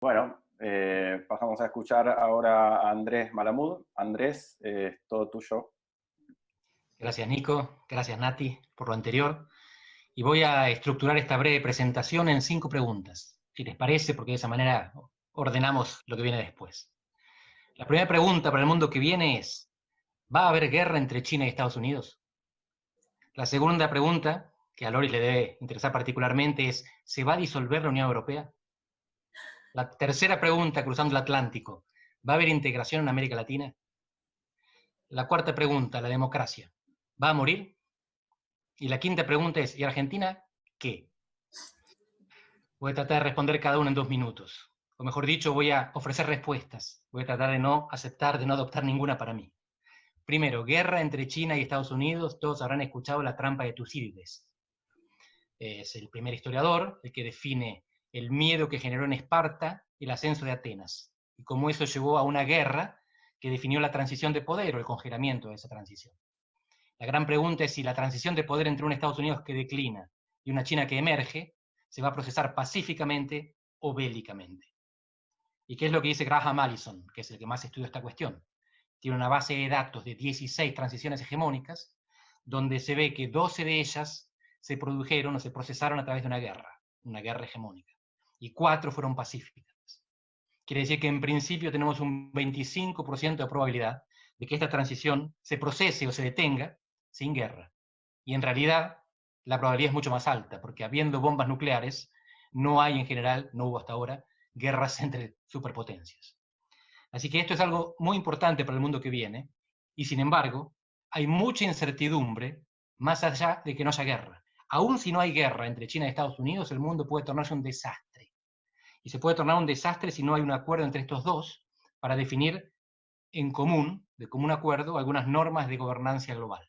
Bueno, pasamos a escuchar ahora a Andrés Malamud. Andrés, todo tuyo. Gracias, Nico. Gracias, Nati, por lo anterior. Y voy a estructurar esta breve presentación en 5 preguntas, si les parece, porque de esa manera ordenamos lo que viene después. La primera pregunta para el mundo que viene es, ¿va a haber guerra entre China y Estados Unidos? La segunda pregunta, que a Loris le debe interesar particularmente, es, ¿se va a disolver la Unión Europea? La tercera pregunta, cruzando el Atlántico, ¿va a haber integración en América Latina? La cuarta pregunta, la democracia, ¿va a morir? Y la quinta pregunta es, ¿y Argentina qué? Voy a tratar de responder cada uno en 2 minutos. O mejor dicho, voy a ofrecer respuestas. Voy a tratar de no aceptar, de no adoptar ninguna para mí. Primero, guerra entre China y Estados Unidos. Todos habrán escuchado la trampa de Tucídides. Es el primer historiador, el que define el miedo que generó en Esparta el ascenso de Atenas. Y cómo eso llevó a una guerra que definió la transición de poder o el congelamiento de esa transición. La gran pregunta es si la transición de poder entre un Estados Unidos que declina y una China que emerge se va a procesar pacíficamente o bélicamente. ¿Y qué es lo que dice Graham Allison, que es el que más estudia esta cuestión? Tiene una base de datos de 16 transiciones hegemónicas, donde se ve que 12 de ellas se produjeron o se procesaron a través de una guerra hegemónica, y 4 fueron pacíficas. Quiere decir que en principio tenemos un 25% de probabilidad de que esta transición se procese o se detenga sin guerra. Y en realidad la probabilidad es mucho más alta, porque habiendo bombas nucleares, no hay en general, no hubo hasta ahora, guerras entre superpotencias. Así que esto es algo muy importante para el mundo que viene, y sin embargo, hay mucha incertidumbre más allá de que no haya guerra. Aún si no hay guerra entre China y Estados Unidos, el mundo puede tornarse un desastre. Y se puede tornar un desastre si no hay un acuerdo entre estos dos para definir en común, de común acuerdo, algunas normas de gobernanza global.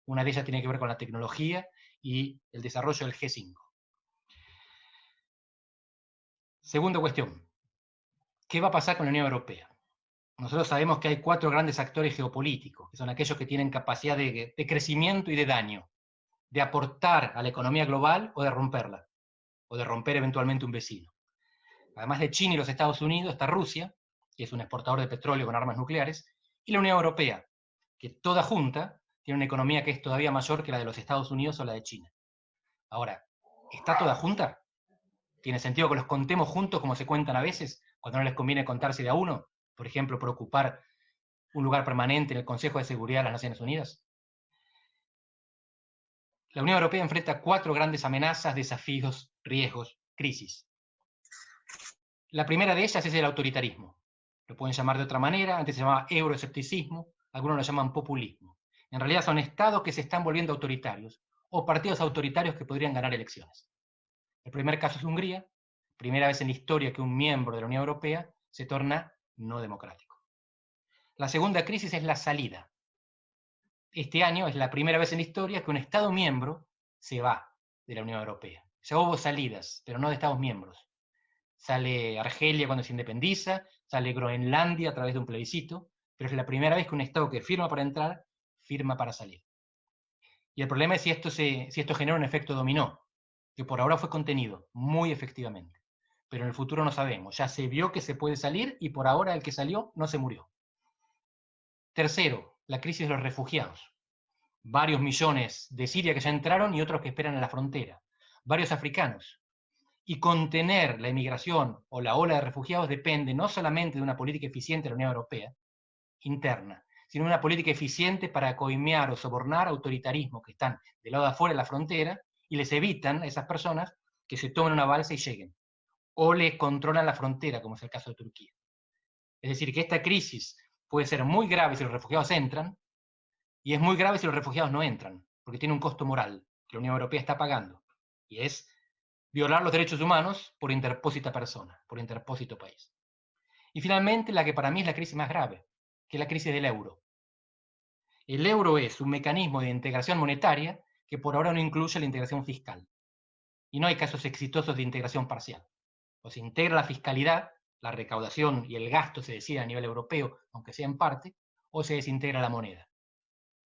Una de ellas tiene que ver con la tecnología y el desarrollo del G5. Segunda cuestión, ¿qué va a pasar con la Unión Europea? Nosotros sabemos que hay 4 grandes actores geopolíticos, que son aquellos que tienen capacidad de crecimiento y de daño, de aportar a la economía global o de romperla, o de romper eventualmente un vecino. Además de China y los Estados Unidos, está Rusia, que es un exportador de petróleo con armas nucleares, y la Unión Europea, que toda junta tiene una economía que es todavía mayor que la de los Estados Unidos o la de China. Ahora, ¿está toda junta? ¿Tiene sentido que los contemos juntos como se cuentan a veces, cuando no les conviene contarse de a uno? Por ejemplo, por ocupar un lugar permanente en el Consejo de Seguridad de las Naciones Unidas. La Unión Europea enfrenta 4 grandes amenazas, desafíos, riesgos, crisis. La primera de ellas es el autoritarismo. Lo pueden llamar de otra manera, antes se llamaba euroescepticismo, algunos lo llaman populismo. En realidad son estados que se están volviendo autoritarios, o partidos autoritarios que podrían ganar elecciones. El primer caso es Hungría, primera vez en la historia que un miembro de la Unión Europea se torna no democrático. La segunda crisis es la salida. Este año es la primera vez en la historia que un Estado miembro se va de la Unión Europea. Ya hubo salidas, pero no de Estados miembros. Sale Argelia cuando se independiza, sale Groenlandia a través de un plebiscito, pero es la primera vez que un Estado que firma para entrar, firma para salir. Y el problema es si esto genera un efecto dominó, que por ahora fue contenido muy efectivamente. Pero en el futuro no sabemos. Ya se vio que se puede salir y por ahora el que salió no se murió. Tercero, la crisis de los refugiados. Varios millones de Siria que ya entraron y otros que esperan en la frontera. Varios africanos. Y contener la inmigración o la ola de refugiados depende no solamente de una política eficiente de la Unión Europea, interna, sino de una política eficiente para coimear o sobornar autoritarismos que están del lado de afuera de la frontera y les evitan a esas personas que se tomen una balsa y lleguen. O les controlan la frontera, como es el caso de Turquía. Es decir, que esta crisis puede ser muy grave si los refugiados entran, y es muy grave si los refugiados no entran, porque tiene un costo moral que la Unión Europea está pagando, y es violar los derechos humanos por interpósita persona, por interpósito país. Y finalmente, la que para mí es la crisis más grave, que es la crisis del euro. El euro es un mecanismo de integración monetaria que por ahora no incluye la integración fiscal. Y no hay casos exitosos de integración parcial. O se integra la fiscalidad, la recaudación y el gasto se decide a nivel europeo, aunque sea en parte, o se desintegra la moneda.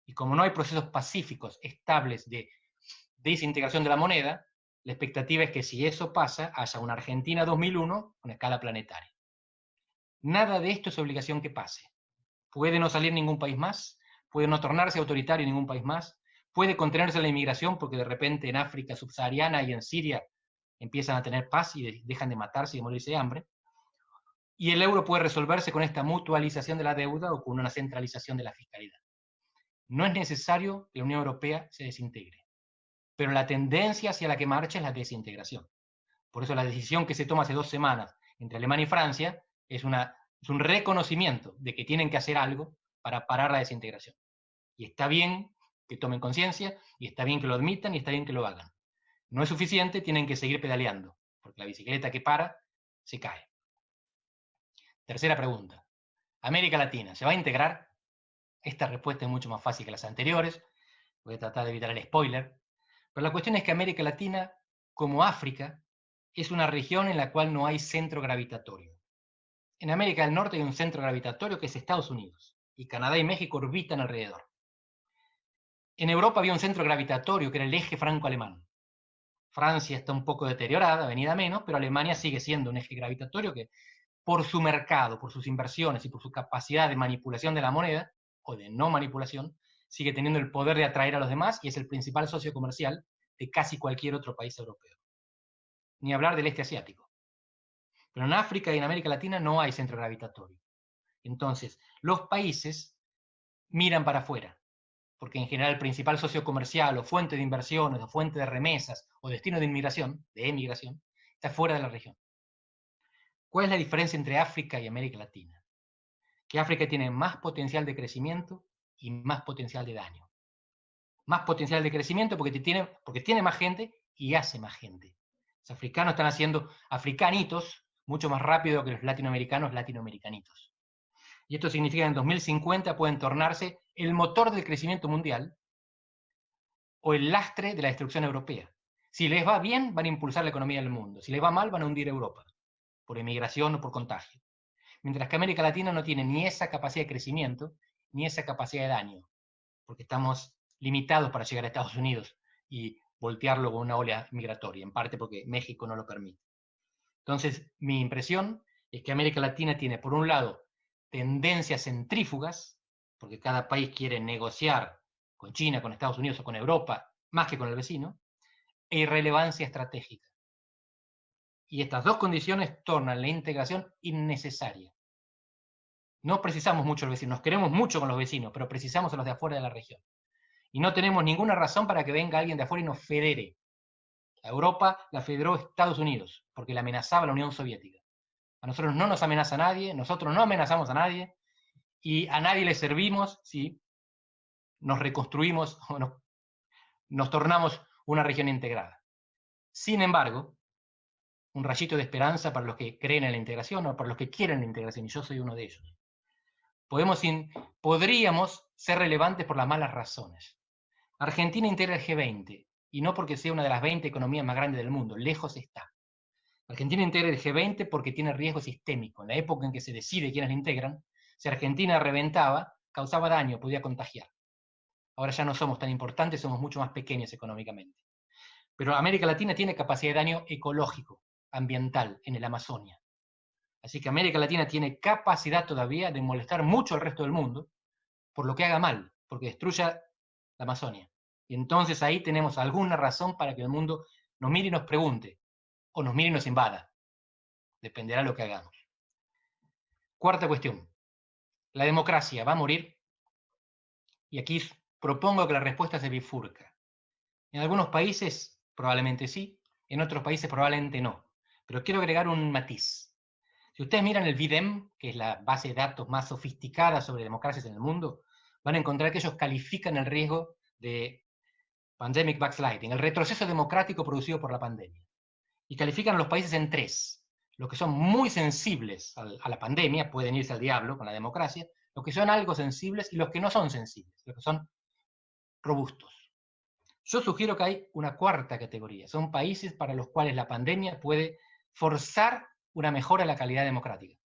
Y como no hay procesos pacíficos, estables de desintegración de la moneda, la expectativa es que si eso pasa, haya una Argentina 2001 con escala planetaria. Nada de esto es obligación que pase. Puede no salir ningún país más, puede no tornarse autoritario ningún país más, puede contenerse la inmigración porque de repente en África subsahariana y en Siria empiezan a tener paz y dejan de matarse y de morirse de hambre. Y el euro puede resolverse con esta mutualización de la deuda o con una centralización de la fiscalidad. No es necesario que la Unión Europea se desintegre, pero la tendencia hacia la que marcha es la desintegración. Por eso la decisión que se toma hace 2 semanas entre Alemania y Francia es un reconocimiento de que tienen que hacer algo para parar la desintegración. Y está bien que tomen conciencia, y está bien que lo admitan, y está bien que lo hagan. No es suficiente, tienen que seguir pedaleando, porque la bicicleta que para, se cae. Tercera pregunta. ¿América Latina se va a integrar? Esta respuesta es mucho más fácil que las anteriores. Voy a tratar de evitar el spoiler. Pero la cuestión es que América Latina, como África, es una región en la cual no hay centro gravitatorio. En América del Norte hay un centro gravitatorio que es Estados Unidos, y Canadá y México orbitan alrededor. En Europa había un centro gravitatorio que era el eje franco-alemán. Francia está un poco deteriorada, venida menos, pero Alemania sigue siendo un eje gravitatorio que, por su mercado, por sus inversiones y por su capacidad de manipulación de la moneda, o de no manipulación, sigue teniendo el poder de atraer a los demás y es el principal socio comercial de casi cualquier otro país europeo. Ni hablar del este asiático. Pero en África y en América Latina no hay centro gravitatorio. Entonces, los países miran para afuera, porque en general el principal socio comercial o fuente de inversiones o fuente de remesas o destino de inmigración, de emigración, está fuera de la región. ¿Cuál es la diferencia entre África y América Latina? Que África tiene más potencial de crecimiento y más potencial de daño. Más potencial de crecimiento porque tiene más gente y hace más gente. Los africanos están haciendo africanitos mucho más rápido que los latinoamericanos latinoamericanitos. Y esto significa que en 2050 pueden tornarse el motor del crecimiento mundial o el lastre de la destrucción europea. Si les va bien, van a impulsar la economía del mundo. Si les va mal, van a hundir Europa, por emigración o por contagio. Mientras que América Latina no tiene ni esa capacidad de crecimiento, ni esa capacidad de daño, porque estamos limitados para llegar a Estados Unidos y voltearlo con una ola migratoria, en parte porque México no lo permite. Entonces, mi impresión es que América Latina tiene, por un lado, tendencias centrífugas, porque cada país quiere negociar con China, con Estados Unidos o con Europa, más que con el vecino, e irrelevancia estratégica. Y estas dos condiciones tornan la integración innecesaria. No precisamos mucho a los vecinos, nos queremos mucho con los vecinos, pero precisamos a los de afuera de la región. Y no tenemos ninguna razón para que venga alguien de afuera y nos federe. A Europa la federó Estados Unidos, porque la amenazaba la Unión Soviética. A nosotros no nos amenaza nadie, nosotros no amenazamos a nadie, y a nadie le servimos si nos reconstruimos o nos tornamos una región integrada. Sin embargo, un rayito de esperanza para los que creen en la integración o para los que quieren la integración, y yo soy uno de ellos. Podríamos ser relevantes por las malas razones. Argentina integra el G20, y no porque sea una de las 20 economías más grandes del mundo, lejos está. Argentina integra el G20 porque tiene riesgo sistémico. En la época en que se decide quiénes la integran, si Argentina reventaba, causaba daño, podía contagiar. Ahora ya no somos tan importantes, somos mucho más pequeños económicamente. Pero América Latina tiene capacidad de daño ecológico, ambiental, en el Amazonia. Así que América Latina tiene capacidad todavía de molestar mucho al resto del mundo por lo que haga mal, porque destruya la Amazonia. Y entonces ahí tenemos alguna razón para que el mundo nos mire y nos pregunte, o nos mire y nos invada. Dependerá de lo que hagamos. Cuarta cuestión. ¿La democracia va a morir? Y aquí propongo que la respuesta se bifurca. En algunos países probablemente sí, en otros países probablemente no. Pero quiero agregar un matiz. Si ustedes miran el VIDEM, que es la base de datos más sofisticada sobre democracias en el mundo, van a encontrar que ellos califican el riesgo de pandemic backsliding, el retroceso democrático producido por la pandemia. Y califican a los países en 3. Los que son muy sensibles a la pandemia, pueden irse al diablo con la democracia, los que son algo sensibles y los que no son sensibles, los que son robustos. Yo sugiero que hay una cuarta categoría, son países para los cuales la pandemia puede forzar una mejora en la calidad democrática.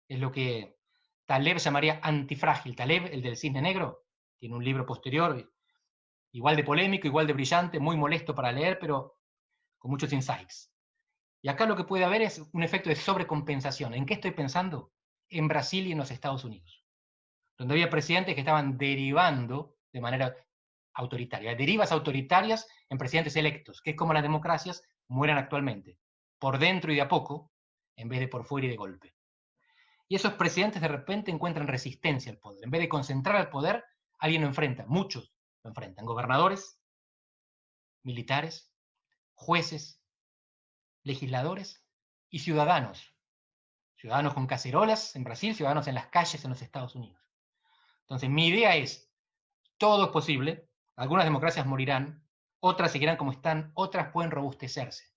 Es lo que Taleb llamaría antifrágil. Taleb, el del cisne negro, tiene un libro posterior, igual de polémico, igual de brillante, muy molesto para leer, pero con muchos insights. Y acá lo que puede haber es un efecto de sobrecompensación. ¿En qué estoy pensando? En Brasil y en los Estados Unidos, donde había presidentes que estaban derivando de manera autoritaria, derivas autoritarias en presidentes electos, que es como las democracias mueran actualmente, por dentro y de a poco, en vez de por fuera y de golpe. Y esos presidentes de repente encuentran resistencia al poder. En vez de concentrar el poder, alguien lo enfrenta, muchos lo enfrentan, gobernadores, militares, jueces, legisladores y ciudadanos. Ciudadanos con cacerolas en Brasil, ciudadanos en las calles en los Estados Unidos. Entonces, mi idea es, todo es posible, algunas democracias morirán, otras seguirán como están, otras pueden robustecerse.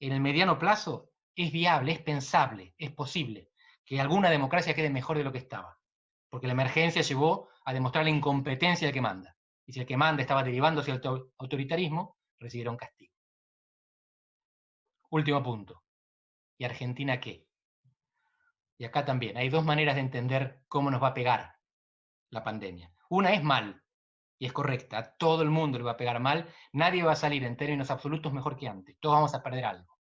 En el mediano plazo es viable, es pensable, es posible que alguna democracia quede mejor de lo que estaba, porque la emergencia llevó a demostrar la incompetencia del que manda. Y si el que manda estaba derivando hacia el autoritarismo, recibieron castigo. Último punto. ¿Y Argentina qué? Y acá también hay dos maneras de entender cómo nos va a pegar la pandemia. Una es mal, y es correcta, a todo el mundo le va a pegar mal, nadie va a salir en términos absolutos mejor que antes, todos vamos a perder algo.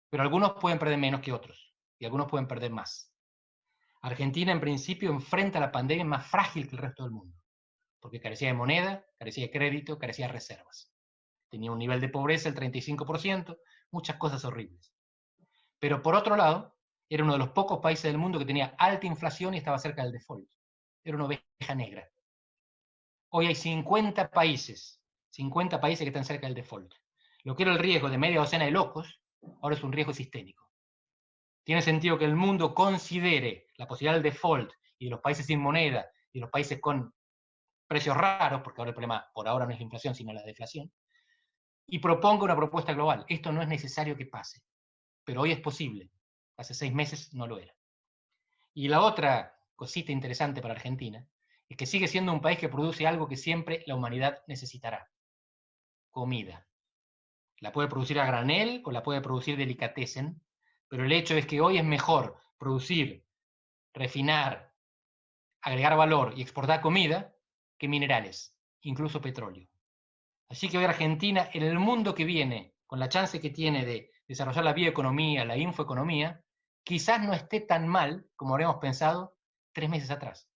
Pero algunos pueden perder menos que otros, y algunos pueden perder más. Argentina en principio enfrenta la pandemia más frágil que el resto del mundo, porque carecía de moneda, carecía de crédito, carecía de reservas. Tenía un nivel de pobreza del 35%, muchas cosas horribles. Pero por otro lado, era uno de los pocos países del mundo que tenía alta inflación y estaba cerca del default. Era una oveja negra. Hoy hay 50 países que están cerca del default. Lo que era el riesgo de media docena de locos, ahora es un riesgo sistémico. Tiene sentido que el mundo considere la posibilidad del default y de los países sin moneda y de los países con precios raros, porque ahora el problema por ahora no es la inflación, sino la deflación, y proponga una propuesta global. Esto no es necesario que pase, pero hoy es posible. Hace 6 meses no lo era. Y la otra cosita interesante para Argentina es que sigue siendo un país que produce algo que siempre la humanidad necesitará: comida. La puede producir a granel o la puede producir delicatessen, pero el hecho es que hoy es mejor producir, refinar, agregar valor y exportar comida que minerales, incluso petróleo. Así que hoy Argentina, en el mundo que viene, con la chance que tiene de desarrollar la bioeconomía, la infoeconomía, quizás no esté tan mal como habríamos pensado 3 meses atrás.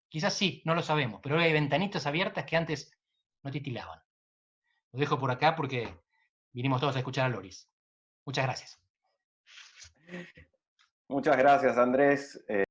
Quizás sí, no lo sabemos, pero hoy hay ventanitas abiertas que antes no titilaban. Lo dejo por acá porque vinimos todos a escuchar a Loris. Muchas gracias. Muchas gracias, Andrés.